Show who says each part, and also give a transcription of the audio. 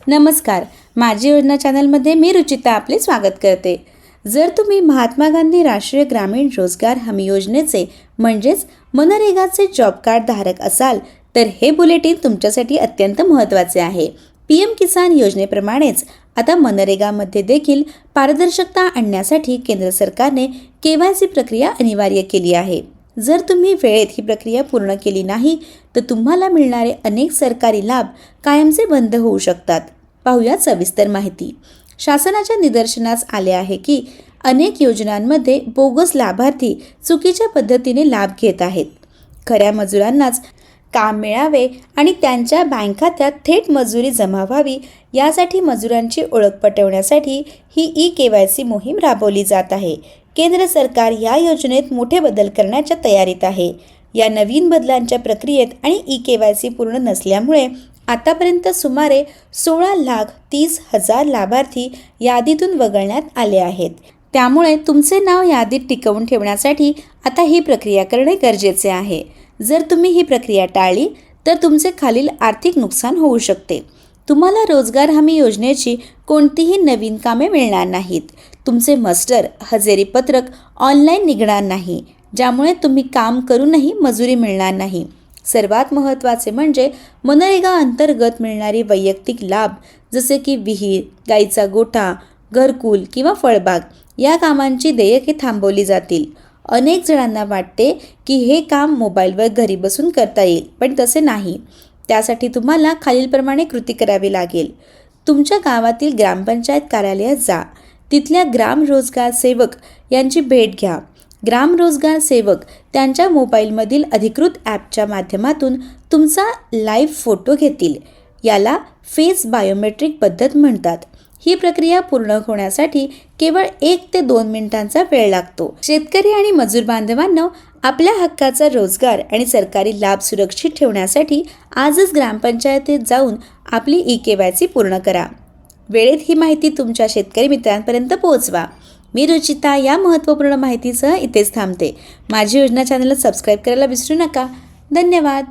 Speaker 1: नमस्कार, माझी योजना चॅनलमध्ये मी रुचिता आपले स्वागत करते। जर तुम्ही महात्मा गांधी राष्ट्रीय ग्रामीण रोजगार हमी योजनेचे म्हणजेच मनरेगाचे जॉब कार्ड धारक असाल तर हे बुलेटिन तुमच्यासाठी अत्यंत महत्त्वाचे आहे। पीएम किसान योजनेप्रमाणेच आता मनरेगामध्ये देखील पारदर्शकता आणण्यासाठी केंद्र सरकारने केवायसी प्रक्रिया अनिवार्य केली आहे। जर तुम्ही वेळेत ही प्रक्रिया पूर्ण केली नाही तर तुम्हाला मिळणारे अनेक सरकारी लाभ कायमचे बंद होऊ शकतात। पाहूया सविस्तर माहिती। शासनाच्या निदर्शनास आले आहे की अनेक योजनांमध्ये बोगस लाभार्थी चुकीच्या पद्धतीने लाभ घेत आहेत। खऱ्या मजुरांनाच काम मिळावे आणि त्यांच्या बँक खात्यात थेट मजुरी जमा व्हावी यासाठी मजुरांची ओळख पटवण्यासाठी ही ई-केवायसी मोहीम राबवली जात आहे। केंद्र सरकार या योजनेत मोठे बदल करण्याच्या तयारीत आहे। या नवीन बदलांच्या प्रक्रियेत आणि ई-केवायसी पूर्ण नसल्यामुळे आतापर्यंत सुमारे 16,30,000 लाभार्थी यादीतून वगळण्यात आले आहेत। त्यामुळे तुमचे नाव यादीत टिकवून ठेवण्यासाठी आता ही प्रक्रिया करणे गरजेचे आहे। जर तुम्ही ही प्रक्रिया टाळली तर तुमचे खालील आर्थिक नुकसान होऊ शकते। तुम्हाला रोजगार हमी योजनेची कोणतीही नवीन कामे मिळणार नाहीत। तुमचे मस्टर हजेरी पत्रक ऑनलाईन निघणार नाही, ज्यामुळे तुम्ही काम करूनही मजुरी मिळणार नाही। सर्वात महत्त्वाचे म्हणजे मनरेगा अंतर्गत मिळणारी वैयक्तिक लाभ जसे की विहीर, गाईचा गोठा, घरकुल किंवा फळबाग या कामांची देयके थांबवली जातील। अनेक जणांना वाटते की हे काम मोबाईलवर घरी बसून करता येईल, पण तसे नाही। त्यासाठी तुम्हाला खालीलप्रमाणे कृती करावी लागेल। तुमच्या गावातील ग्रामपंचायत कार्यालयात जा, तिथल्या ग्राम रोजगार सेवक यांची भेट घ्या। ग्राम रोजगार सेवक त्यांच्या मोबाईलमधील अधिकृत ॲपच्या माध्यमातून तुमचा लाईव्ह फोटो घेतील। याला फेस बायोमेट्रिक पद्धत म्हणतात। ही प्रक्रिया पूर्ण होण्यासाठी केवळ 1 ते 2 मिनिटांचा वेळ लागतो। शेतकरी आणि मजूर बांधवांनो, आपल्या हक्काचा रोजगार आणि सरकारी लाभ सुरक्षित ठेवण्यासाठी आजच ग्रामपंचायतीत जाऊन आपली ई-केवायसी पूर्ण करा। वेळेत ही माहिती तुमच्या शेतकरी मित्रांपर्यंत पोहोचवा। मी रुचिता या महत्त्वपूर्ण माहितीसह इथेच थांबते। माझी योजना चॅनलला सबस्क्राईब करायला विसरू नका। धन्यवाद।